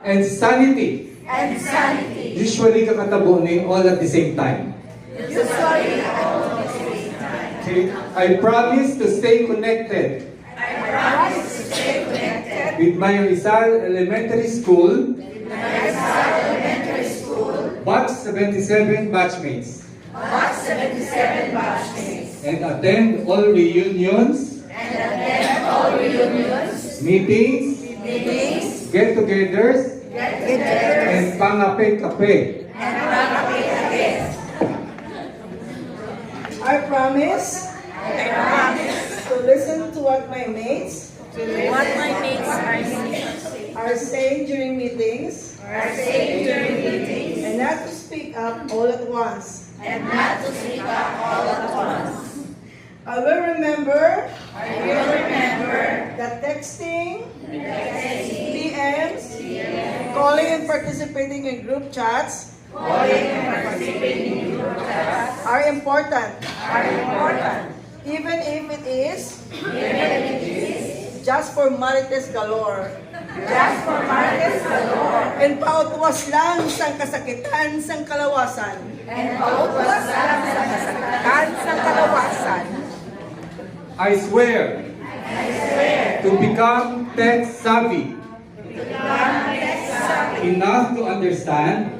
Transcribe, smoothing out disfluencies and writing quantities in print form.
and sanity. and sanity. Usually kakatabo ni all at the same time. Usually all at the same time. Okay? I promise to stay connected I promise to stay connected with my Rizal Elementary School with my Rizal Elementary School, Batch 77 batchmates, Batch 77 batchmates, and attend all reunions, and attend all reunions, meetings, meetings, get-togethers, get-togethers, and pangape-kape. and again. I promise I promise to listen to what my mates what my mates are saying during meetings are saying during meetings, and not to speak up all at once. and not to speak up all at once. I will remember I will remember that texting, PMs, calling and participating in group chats calling and participating in group chats are important, are important, even if it is just for marites galore just for Marcus galore, and pautwas lang sang kasakitan sang kalawasan. and pautwas lang sa kasakatan sa kalawasan. I swear to become tech savvy enough to understand